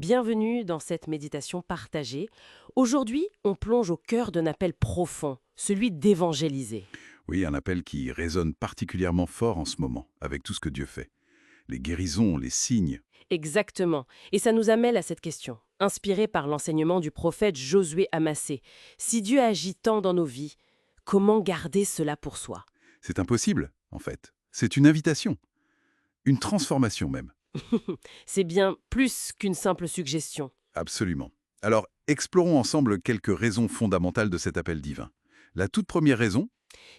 Bienvenue dans cette méditation partagée. Aujourd'hui, on plonge au cœur d'un appel profond, celui d'évangéliser. Oui, un appel qui résonne particulièrement fort en ce moment, avec tout ce que Dieu fait. Les guérisons, les signes. Exactement. Et ça nous amène à cette question, inspirée par l'enseignement du prophète Josué Amassé. Si Dieu agit tant dans nos vies, comment garder cela pour soi? C'est impossible, en fait. C'est une invitation. Une transformation même. C'est bien plus qu'une simple suggestion. Absolument. Alors, explorons ensemble quelques raisons fondamentales de cet appel divin. La toute première raison,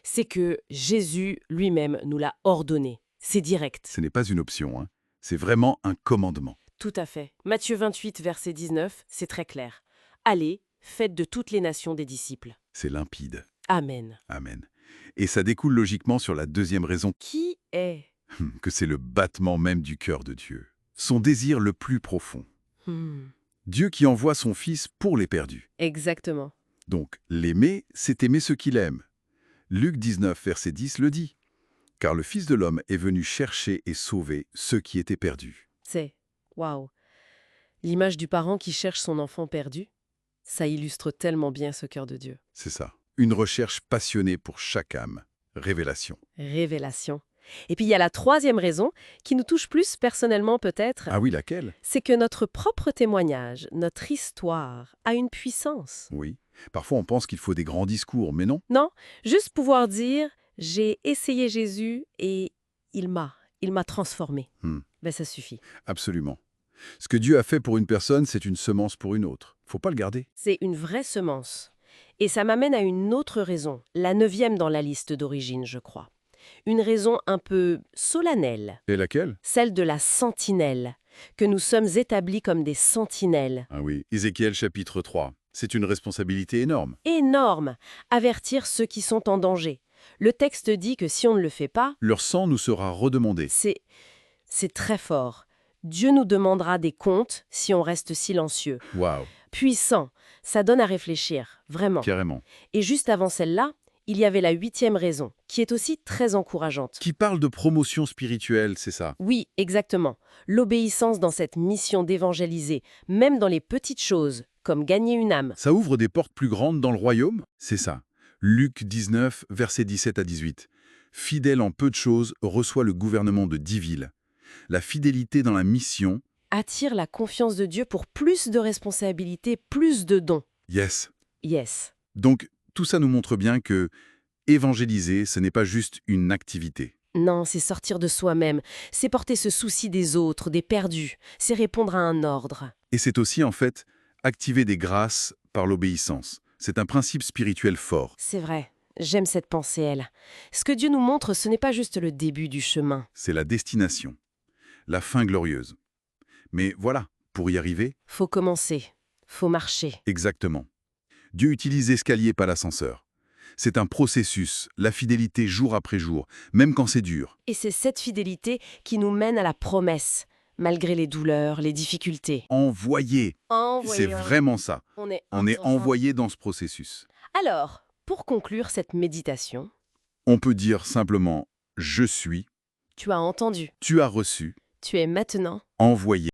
C'est que Jésus lui-même nous l'a ordonné. C'est direct. ce n'est pas une option, hein. C'est vraiment un commandement. Tout à fait. Matthieu 28, verset 19, c'est très clair. Allez, faites de toutes les nations des disciples. C'est limpide. Amen. Amen. Et ça découle logiquement sur la deuxième raison, Qui est que c'est le battement même du cœur de Dieu. Son désir le plus profond. Dieu qui envoie son Fils pour les perdus. Exactement. Donc, l'aimer, c'est aimer ceux qu'il aime. Luc 19, verset 10 le dit. Car le Fils de l'homme est venu chercher et sauver ceux qui étaient perdus. C'est, waouh, l'image du parent qui cherche son enfant perdu, ça illustre tellement bien ce cœur de Dieu. C'est ça. Une recherche passionnée pour chaque âme. Révélation. Révélation. Et puis il y a la troisième raison, qui nous touche plus personnellement peut-être, Ah oui, laquelle? c'est que notre propre témoignage, notre histoire, a une puissance. Oui. Parfois, on pense qu'il faut des grands discours, mais non. Non, juste pouvoir dire, j'ai essayé Jésus et il m'a transformé. Ben ça suffit. Absolument. Ce que Dieu a fait pour une personne, c'est une semence pour une autre. Faut pas le garder. C'est une vraie semence. Et ça m'amène à une autre raison, la 9e dans la liste d'origine, je crois. Une raison un peu solennelle, Et laquelle? celle de la sentinelle, que nous sommes établis comme des sentinelles. Ah oui, Ézéchiel chapitre 3. C'est une responsabilité énorme. Énorme, avertir ceux qui sont en danger. Le texte dit que si on ne le fait pas, Leur sang nous sera redemandé. c'est très fort. Dieu nous demandera des comptes si on reste silencieux. Waouh, Puissant, ça donne à réfléchir, vraiment. carrément. Et juste avant celle-là, il y avait la 8e raison, qui est aussi très encourageante. Qui parle de promotion spirituelle, c'est ça? Oui, exactement. L'obéissance dans cette mission d'évangéliser, même dans les petites choses, comme gagner une âme. Ça ouvre des portes plus grandes dans le royaume? C'est ça. Luc 19, versets 17 à 18. Fidèle en peu de choses, reçoit le gouvernement de 10 villes. La fidélité dans la mission, Attire la confiance de Dieu pour plus de responsabilités, plus de dons. yes. Yes. Donc, tout ça nous montre bien que évangéliser, ce n'est pas juste une activité. Non, c'est sortir de soi-même, c'est porter ce souci des autres, des perdus, c'est répondre à un ordre. Et c'est aussi, en fait, activer des grâces par l'obéissance. C'est un principe spirituel fort. C'est vrai, j'aime cette pensée, elle. Ce que Dieu nous montre, ce n'est pas juste le début du chemin. C'est la destination, la fin glorieuse. Mais voilà, pour y arriver, Faut commencer, faut marcher. exactement. Dieu utilise l'escalier, pas l'ascenseur. C'est un processus, la fidélité jour après jour, même quand c'est dur. Et c'est cette fidélité qui nous mène à la promesse, malgré les douleurs, les difficultés. Envoyé, c'est vraiment ça. On est envoyé dans ce processus. Alors, pour conclure cette méditation, On peut dire simplement « je suis », tu as entendu, tu as reçu, tu es maintenant envoyé.